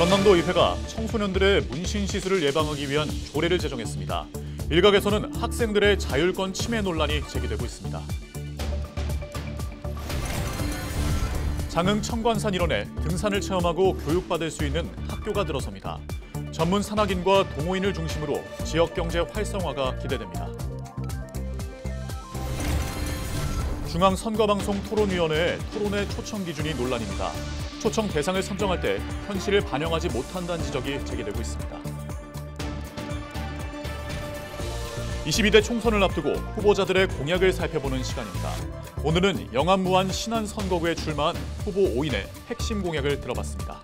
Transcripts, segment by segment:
전남도 의회가 청소년들의 문신 시술을 예방하기 위한 조례를 제정했습니다. 일각에서는 학생들의 자율권 침해 논란이 제기되고 있습니다. 장흥 청관산 일원에 등산을 체험하고 교육받을 수 있는 학교가 들어섭니다. 전문 산악인과 동호인을 중심으로 지역 경제 활성화가 기대됩니다. 중앙선거방송 토론위원회의 토론의 초청 기준이 논란입니다. 초청 대상을 선정할 때 현실을 반영하지 못한다는 지적이 제기되고 있습니다. 22대 총선을 앞두고 후보자들의 공약을 살펴보는 시간입니다. 오늘은 영암무안 신안선거구에 출마한 후보 5인의 핵심 공약을 들어봤습니다.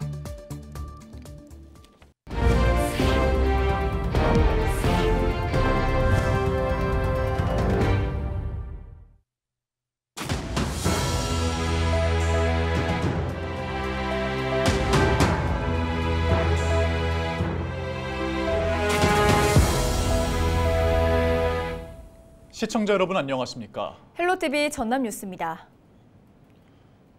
시청자 여러분 안녕하십니까? 헬로티비 전남뉴스입니다.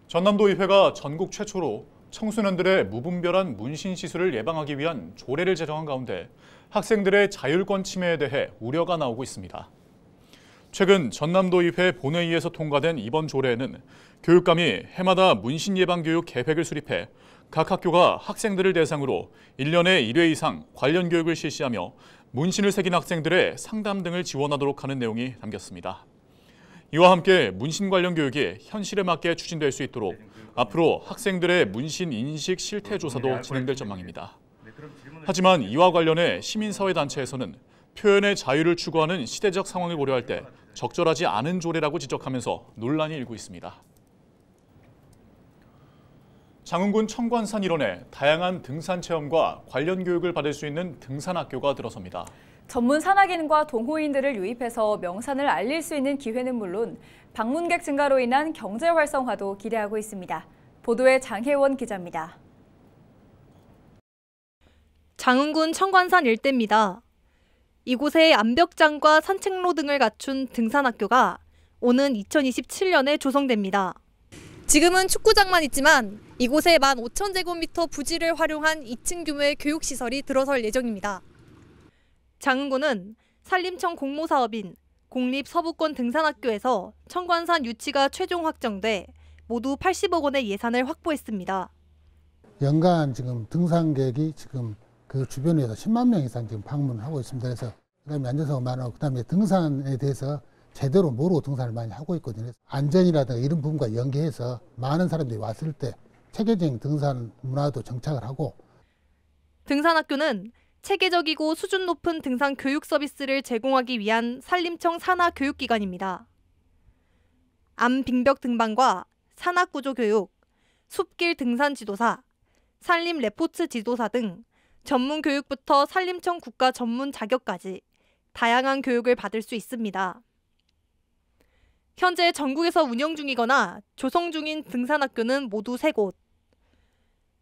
전남도 의회가 전국 최초로 청소년들의 무분별한 문신 시술을 예방하기 위한 조례를 제정한 가운데 학생들의 자율권 침해에 대해 우려가 나오고 있습니다. 최근 전남도 의회 본회의에서 통과된 이번 조례에는 교육감이 해마다 문신 예방 교육 계획을 수립해 각 학교가 학생들을 대상으로 1년에 1회 이상 관련 교육을 실시하며 문신을 새긴 학생들의 상담 등을 지원하도록 하는 내용이 담겼습니다. 이와 함께 문신 관련 교육이 현실에 맞게 추진될 수 있도록 앞으로 학생들의 문신 인식 실태 조사도 진행될 전망입니다. 하지만 이와 관련해 시민사회단체에서는 표현의 자유를 추구하는 시대적 상황을 고려할 때 적절하지 않은 조례라고 지적하면서 논란이 일고 있습니다. 장흥군 청관산 일원에 다양한 등산 체험과 관련 교육을 받을 수 있는 등산학교가 들어섭니다. 전문 산악인과 동호인들을 유입해서 명산을 알릴 수 있는 기회는 물론 방문객 증가로 인한 경제 활성화도 기대하고 있습니다. 보도에 장혜원 기자입니다. 장흥군 청관산 일대입니다. 이곳에 암벽장과 산책로 등을 갖춘 등산학교가 오는 2027년에 조성됩니다. 지금은 축구장만 있지만 이곳에 15,000제곱미터 부지를 활용한 2층 규모의 교육시설이 들어설 예정입니다. 장흥군은 산림청 공모사업인 공립서부권 등산학교에서 청관산 유치가 최종 확정돼 모두 80억 원의 예산을 확보했습니다. 연간 지금 등산객이 지금 그 주변에서 10만 명 이상 지금 방문하고 있습니다. 그래서 그다음에 안전사고 많고 그다음에 등산에 대해서 제대로 모르고 등산을 많이 하고 있거든요. 안전이라든가 이런 부분과 연계해서 많은 사람들이 왔을 때 체계적인 등산 문화도 정착을 하고 등산학교는 체계적이고 수준 높은 등산 교육 서비스를 제공하기 위한 산림청 산하 교육기관입니다. 암빙벽 등반과 산악구조 교육, 숲길 등산 지도사, 산림 레포츠 지도사 등 전문 교육부터 산림청 국가 전문 자격까지 다양한 교육을 받을 수 있습니다. 현재 전국에서 운영 중이거나 조성 중인 등산학교는 모두 3곳.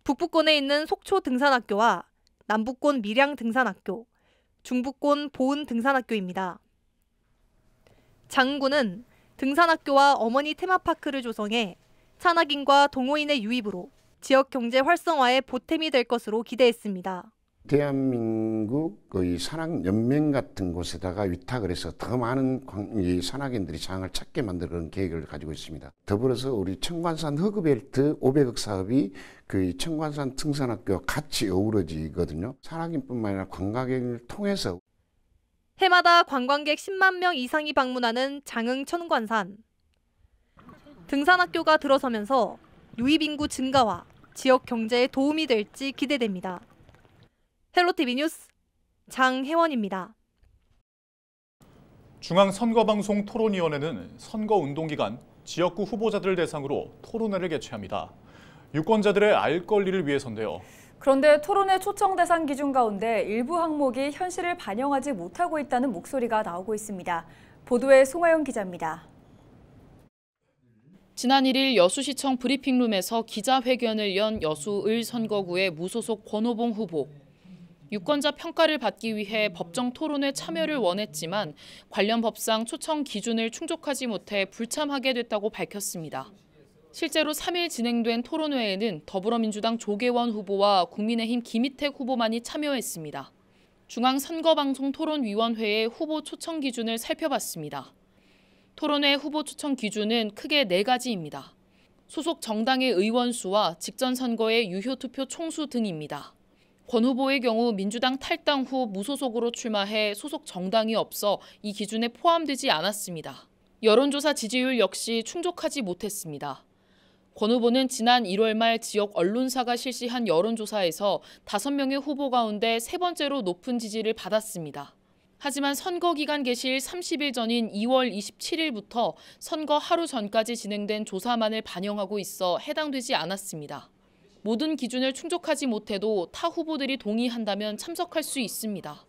북부권에 있는 속초 등산학교와 남부권 밀양 등산학교, 중부권 보은 등산학교입니다. 장흥군은 등산학교와 어머니 테마파크를 조성해 산악인과 동호인의 유입으로 지역 경제 활성화에 보탬이 될 것으로 기대했습니다. 대한민국 이 산악연맹 같은 곳에다가 위탁을 해서 더 많은 이 산악인들이 장을 찾게 만드는 그런 계획을 가지고 있습니다. 더불어서 우리 청관산 허그벨트 500억 사업이 그 청관산 등산학교와 같이 어우러지거든요. 산악인뿐만 아니라 관광객을 통해서 해마다 관광객 10만 명 이상이 방문하는 장흥 청관산. 등산학교가 들어서면서 유입 인구 증가와 지역 경제에 도움이 될지 기대됩니다. 헬로티비 뉴스 장혜원입니다. 중앙선거방송 토론위원회는 선거운동 기간 지역구 후보자들을 대상으로 토론회를 개최합니다. 유권자들의 알 권리를 위해서인데요. 그런데 토론회 초청 대상 기준 가운데 일부 항목이 현실을 반영하지 못하고 있다는 목소리가 나오고 있습니다. 보도에 송하영 기자입니다. 지난 1일 여수시청 브리핑룸에서 기자회견을 연 여수 을 선거구의 무소속 권오봉 후보. 유권자 평가를 받기 위해 법정 토론회 참여를 원했지만 관련 법상 초청 기준을 충족하지 못해 불참하게 됐다고 밝혔습니다. 실제로 3일 진행된 토론회에는 더불어민주당 조계원 후보와 국민의힘 김희택 후보만이 참여했습니다. 중앙선거방송토론위원회의 후보 초청 기준을 살펴봤습니다. 토론회 후보 초청 기준은 크게 4가지입니다. 소속 정당의 의원 수와 직전 선거의 유효 투표 총수 등입니다. 권 후보의 경우 민주당 탈당 후 무소속으로 출마해 소속 정당이 없어 이 기준에 포함되지 않았습니다. 여론조사 지지율 역시 충족하지 못했습니다. 권 후보는 지난 1월 말 지역 언론사가 실시한 여론조사에서 5명의 후보 가운데 3번째로 높은 지지를 받았습니다. 하지만 선거 기간 개시일 30일 전인 2월 27일부터 선거 하루 전까지 진행된 조사만을 반영하고 있어 해당되지 않았습니다. 모든 기준을 충족하지 못해도 타 후보들이 동의한다면 참석할 수 있습니다.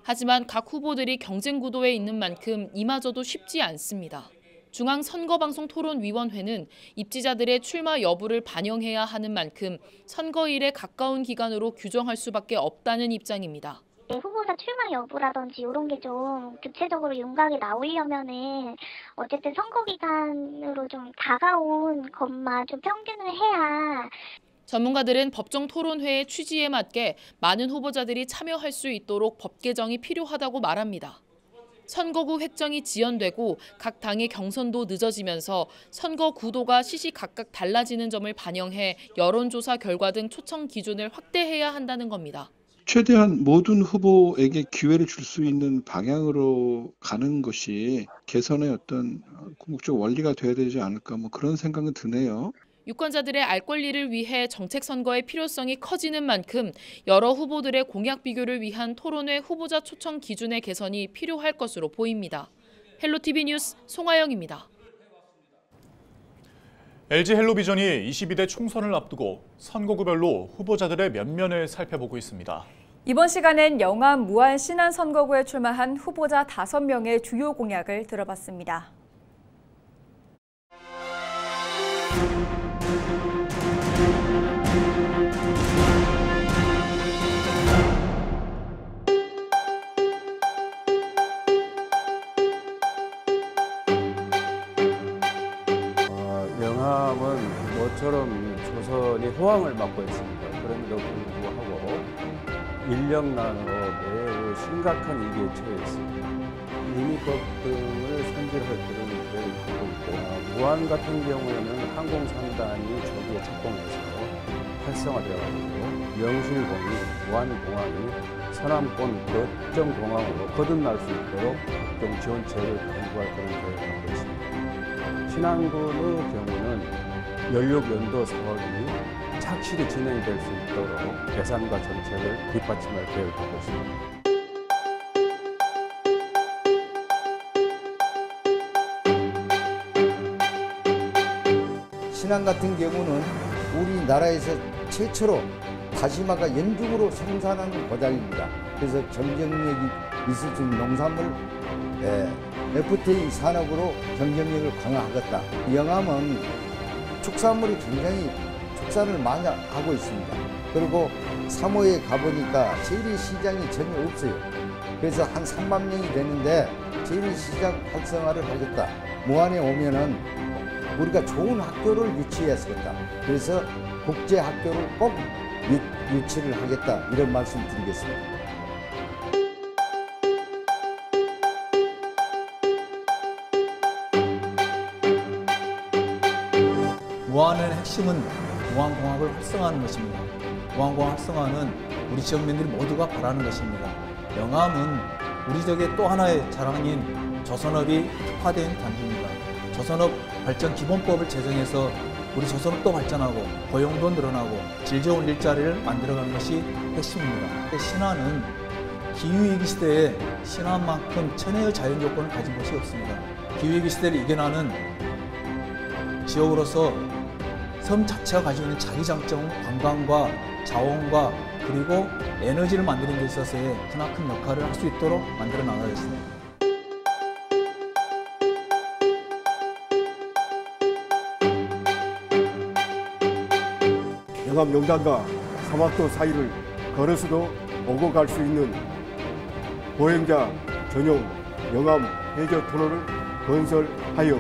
하지만 각 후보들이 경쟁 구도에 있는 만큼 이마저도 쉽지 않습니다. 중앙선거방송토론위원회는 입지자들의 출마 여부를 반영해야 하는 만큼 선거일에 가까운 기간으로 규정할 수밖에 없다는 입장입니다. 후보자 출마 여부라든지 이런 게 좀 구체적으로 윤곽이 나오려면은 어쨌든 선거 기간으로 좀 다가온 것만 좀 평균을 해야. 전문가들은 법정 토론회의 취지에 맞게 많은 후보자들이 참여할 수 있도록 법 개정이 필요하다고 말합니다. 선거구 획정이 지연되고 각 당의 경선도 늦어지면서 선거 구도가 시시각각 달라지는 점을 반영해 여론조사 결과 등 초청 기준을 확대해야 한다는 겁니다. 최대한 모든 후보에게 기회를 줄 수 있는 방향으로 가는 것이 개선의 어떤 궁극적 원리가 돼야 되지 않을까 그런 생각은 드네요. 유권자들의 알 권리를 위해 정책 선거의 필요성이 커지는 만큼 여러 후보들의 공약 비교를 위한 토론회 후보자 초청 기준의 개선이 필요할 것으로 보입니다. 헬로티비 뉴스 송하영입니다. LG 헬로비전이 22대 총선을 앞두고 선거구별로 후보자들의 면면을 살펴보고 있습니다. 이번 시간엔 영암 무안 신안 선거구에 출마한 후보자 5명의 주요 공약을 들어봤습니다. 영암은 모처럼 조선이 호황을 맞고 있습니다. 그럼에도 불구하고 인력난으로 매우 심각한 위기에 처해 있습니다. 임의법 등을 선별할 그런 계획을 하고 있고, 무안 같은 경우에는 항공산단이 조기에 착공해서 활성화되어가지고 명실공히 무안공항이 서남권 거점 공항으로 거듭날 수 있도록 각종 지원책을 강구할 그런 계획을 하고 있습니다. 신안군의 경우는 연륙 연도 사업이 착실히 진행될 수 있도록 예산과 정책을 뒷받침할 계획을 갖고 있습니다. 신안 같은 경우는 우리나라에서 최초로 다시마가 연중으로 생산하는 고장입니다. 그래서 경쟁력이 있을 수 있는 농산물 FTA 산업으로 경쟁력을 강화하겠다. 영암은 축산물이 굉장히 축산을 많이 하고 있습니다. 그리고 3호에 가보니까 재래시장이 전혀 없어요. 그래서 한 3만 명이 되는데 재래시장 활성화를 하겠다. 무안에 오면은 우리가 좋은 학교를 유치했었다. 그래서 국제학교를 꼭 유치를 하겠다. 이런 말씀 드리겠습니다. 무안의 핵심은 무안공항을 활성화하는 것입니다. 무안공항 활성화는 우리 지역민들이 모두가 바라는 것입니다. 영암은 우리 지역의 또 하나의 자랑인 조선업이 특화된 단지입니다. 조선업 발전 기본법을 제정해서 우리 조선업도 발전하고 고용도 늘어나고 질 좋은 일자리를 만들어가는 것이 핵심입니다. 신안은 기후위기 시대에 신안만큼 천혜의 자연 조건을 가진 곳이 없습니다. 기후위기 시대를 이겨나는 지역으로서 섬 자체가 가지고 있는 자기장점, 관광과 자원과 그리고 에너지를 만드는 데 있어서의 크나큰 역할을 할 수 있도록 만들어 나가겠습니다. 영암 용단과 사막도 사이를 걸어서도 오고 갈 수 있는 보행자 전용 영암 해저 터널을 건설하여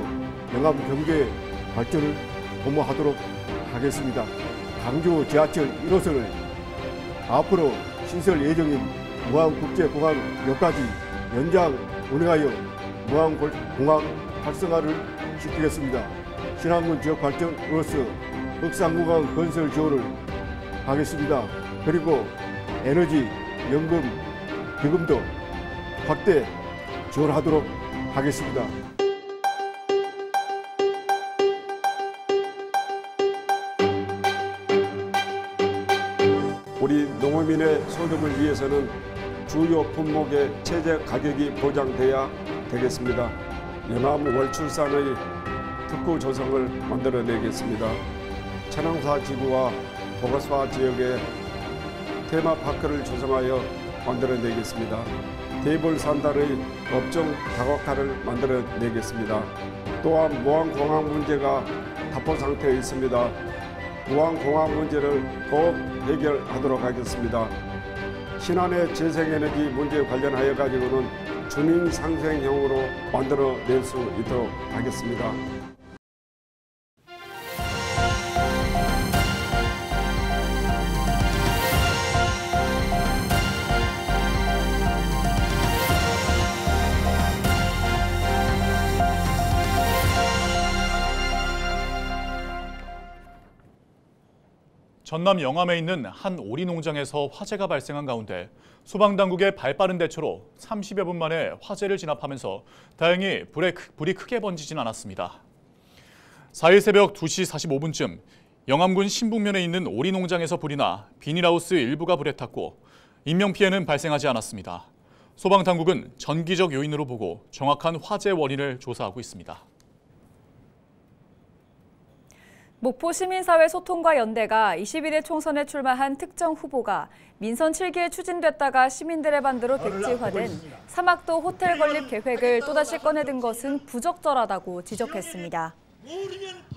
영암 경제 발전을 도모하도록 하겠습니다. 강주 지하철 1호선을 앞으로 신설 예정인 무안국제공항역까지 연장 운행하여 무안공항 활성화를 시키겠습니다. 신안군 지역 발전으로서 흑산공항 건설 지원을 하겠습니다. 그리고 에너지 연금 기금도 확대 지원하도록 하겠습니다. 우리 농어민의 소득을 위해서는 주요 품목의 최저 가격이 보장돼야 되겠습니다. 연암 월출산의 특구 조성을 만들어내겠습니다. 천왕사 지구와 도가스화 지역에 테마파크를 조성하여 만들어내겠습니다. 대벌산달의 업종 다각화를 만들어내겠습니다. 또한 무안공항 문제가 답보 상태에 있습니다. 무안공항 문제를 꼭 해결하도록 하겠습니다. 신안의 재생에너지 문제 관련하여 가지고는 주민 상생형으로 만들어낼 수 있도록 하겠습니다. 전남 영암에 있는 한 오리 농장에서 화재가 발생한 가운데 소방당국의 발빠른 대처로 30여 분 만에 화재를 진압하면서 다행히 불이 크게 번지진 않았습니다. 4일 새벽 2시 45분쯤 영암군 신북면에 있는 오리 농장에서 불이 나 비닐하우스 일부가 불에 탔고 인명피해는 발생하지 않았습니다. 소방당국은 전기적 요인으로 보고 정확한 화재 원인을 조사하고 있습니다. 목포 시민사회 소통과 연대가 21대 총선에 출마한 특정 후보가 민선 7기에 추진됐다가 시민들의 반대로 백지화된 사막도 호텔 건립 계획을 또다시 꺼내든 것은 부적절하다고 지적했습니다.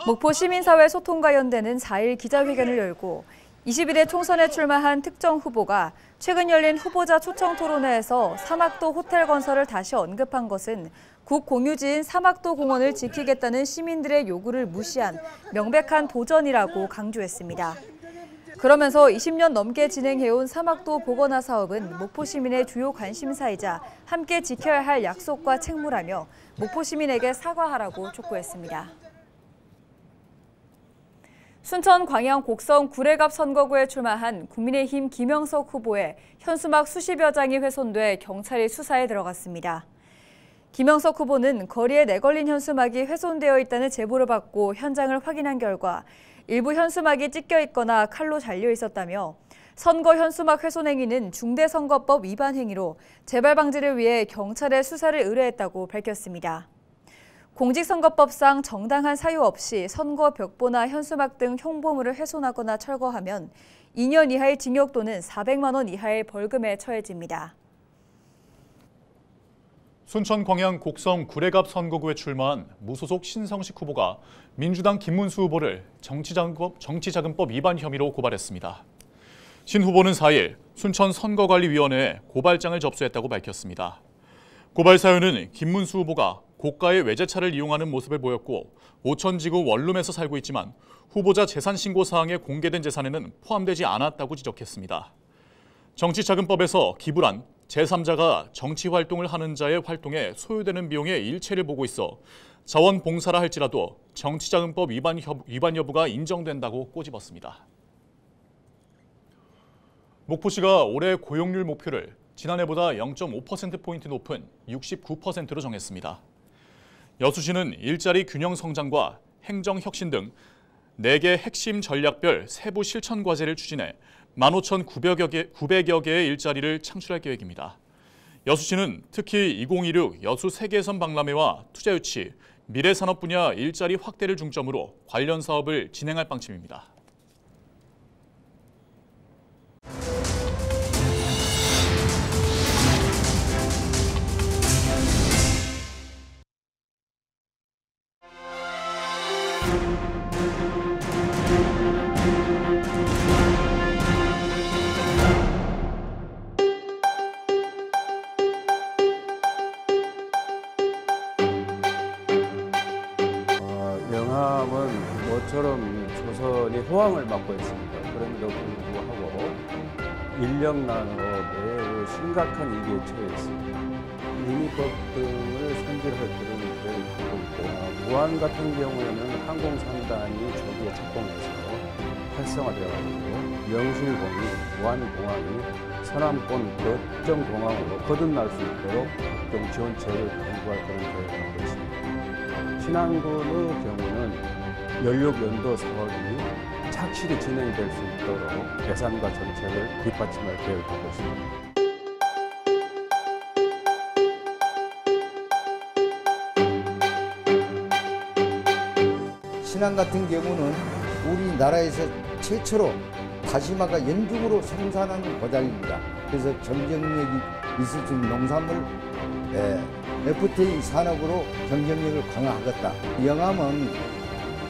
목포 시민사회 소통과 연대는 4일 기자회견을 열고 22대 총선에 출마한 특정 후보가 최근 열린 후보자 초청 토론회에서 사막도 호텔 건설을 다시 언급한 것은 국공유지인 사막도 공원을 지키겠다는 시민들의 요구를 무시한 명백한 도전이라고 강조했습니다. 그러면서 20년 넘게 진행해온 사막도 복원화 사업은 목포 시민의 주요 관심사이자 함께 지켜야 할 약속과 책무라며 목포 시민에게 사과하라고 촉구했습니다. 순천 광양 곡성 구례갑 선거구에 출마한 국민의힘 김영석 후보의 현수막 수십여 장이 훼손돼 경찰이 수사에 들어갔습니다. 김영석 후보는 거리에 내걸린 현수막이 훼손되어 있다는 제보를 받고 현장을 확인한 결과 일부 현수막이 찢겨 있거나 칼로 잘려 있었다며 선거 현수막 훼손 행위는 중대선거법 위반 행위로 재발 방지를 위해 경찰에 수사를 의뢰했다고 밝혔습니다. 공직선거법상 정당한 사유 없이 선거 벽보나 현수막 등 홍보물을 훼손하거나 철거하면 2년 이하의 징역 또는 400만 원 이하의 벌금에 처해집니다. 순천 광양 곡성 구례갑 선거구에 출마한 무소속 신성식 후보가 민주당 김문수 후보를 정치자금법 위반 혐의로 고발했습니다. 신 후보는 4일 순천 선거관리위원회에 고발장을 접수했다고 밝혔습니다. 고발 사유는 김문수 후보가 고가의 외제차를 이용하는 모습을 보였고 오천지구 원룸에서 살고 있지만 후보자 재산신고 사항에 공개된 재산에는 포함되지 않았다고 지적했습니다. 정치자금법에서 기부란 제3자가 정치활동을 하는 자의 활동에 소요되는 비용의 일체를 보고 있어 자원봉사라 할지라도 정치자금법 위반 여부가 인정된다고 꼬집었습니다. 목포시가 올해 고용률 목표를 지난해보다 0.5%포인트 높은 69%로 정했습니다. 여수시는 일자리 균형 성장과 행정 혁신 등 4개 핵심 전략별 세부 실천 과제를 추진해 15,900여 개의 일자리를 창출할 계획입니다. 여수시는 특히 2016 여수 세계선 박람회와 투자 유치, 미래산업 분야 일자리 확대를 중점으로 관련 사업을 진행할 방침입니다. 영암은 모처럼 받고 있습니다. 그럼에도 불구하고 인력난으로 매우 심각한 위기에 처해 있습니다. 임의법 등을 선별할 그런 계획하고 있고, 무안 같은 경우에는 항공산단이 조기에 착공해서 활성화되어가지고 명실공히 무안공항이 서남권 거점 공항으로 거듭날 수 있도록 각종 지원책을 강구할 그런 계획을 하고 있습니다. 신안군의 경우는 연륙 연도 사업이 착실히 진행될 수 있도록 예산과 정책을 뒷받침할 계획을 갖고 있습니다. 신안 같은 경우는 우리나라에서 최초로 다시마가 연중으로 생산하는 고장입니다. 그래서 경쟁력이 있을 수 있는 농산물 FTA 산업으로 경쟁력을 강화하겠다. 영암은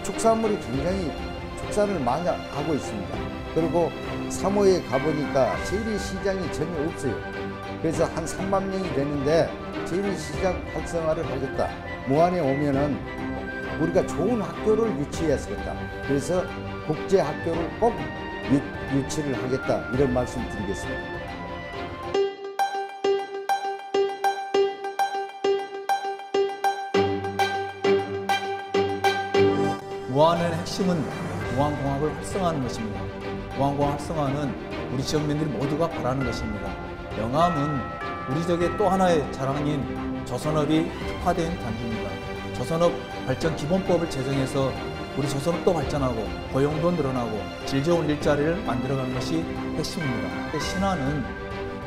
축산물이 굉장히 축산을 많이 하고 있습니다. 그리고 3호에 가보니까 재래시장이 전혀 없어요. 그래서 한 3만 명이 되는데 재래시장 활성화를 하겠다. 무안에 오면은 우리가 좋은 학교를 유치했었다. 그래서 국제학교를 꼭 유치를 하겠다. 이런 말씀 드리겠습니다. 무안의 핵심은 무안공학을 활성화하는 것입니다. 무안공학 활성화는 우리 지역민들이 모두가 바라는 것입니다. 영암은 우리 지역의 또 하나의 자랑인 조선업이 특화된 단지입니다. 조선업 발전 기본법을 제정해서 우리 조선업도 발전하고 고용도 늘어나고 질 좋은 일자리를 만들어가는 것이 핵심입니다. 신안은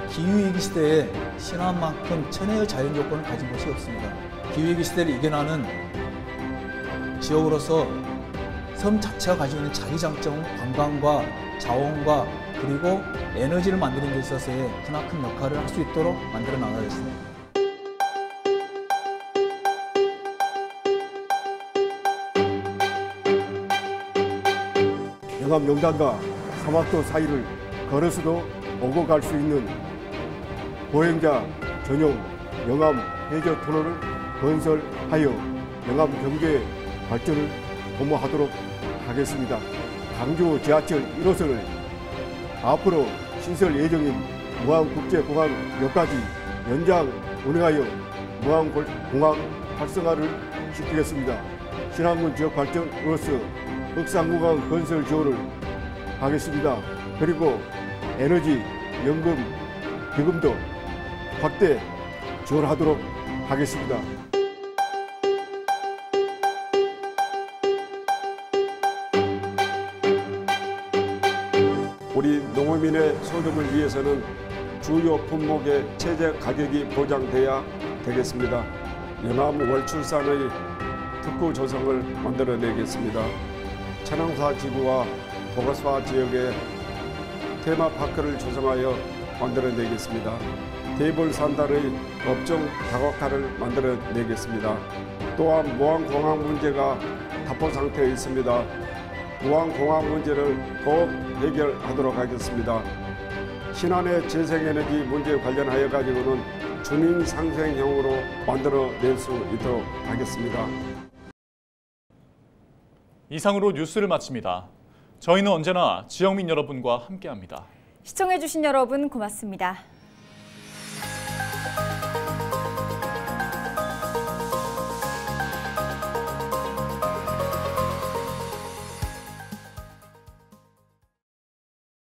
기후위기 시대에 신안만큼 천혜의 자연 조건을 가진 곳이 없습니다. 기후위기 시대를 이겨나는 지역으로서 섬 자체가 가지고 있는 자기 장점은 관광과 자원과 그리고 에너지를 만드는 데 있어서의 크나큰 역할을 할 수 있도록 만들어 나가겠습니다. 영암 용단과 사막도 사이를 걸어서도 오고 갈 수 있는 보행자 전용 영암 해저 터널을 건설하여 영암 경제 발전을 도모하도록 하겠습니다. 강주 지하철 1호선을 앞으로 신설 예정인 무안국제공항역까지 연장 운행하여 무안공항 활성화를 시키겠습니다. 신안군 지역 발전으로서 흑산공항 건설 지원을 하겠습니다. 그리고 에너지 연금 기금도 확대 지원하도록 하겠습니다. 우리 농어민의 소득을 위해서는 주요 품목의 최저 가격이 보장돼야 되겠습니다. 영암 월출산의 특구 조성을 만들어내겠습니다. 천왕사 지구와 도가스화 지역에 테마파크를 조성하여 만들어내겠습니다. 대벌산단의 업종 다각화를 만들어내겠습니다. 또한 무안공항 문제가 답보 상태에 있습니다. 무안공항 문제를 꼭 해결하도록 하겠습니다. 신안의 재생에너지 문제 관련하여 가지고는 주민 상생형으로 만들어낼 수 있도록 하겠습니다. 이상으로 뉴스를 마칩니다. 저희는 언제나 지역민 여러분과 함께합니다. 시청해주신 여러분 고맙습니다.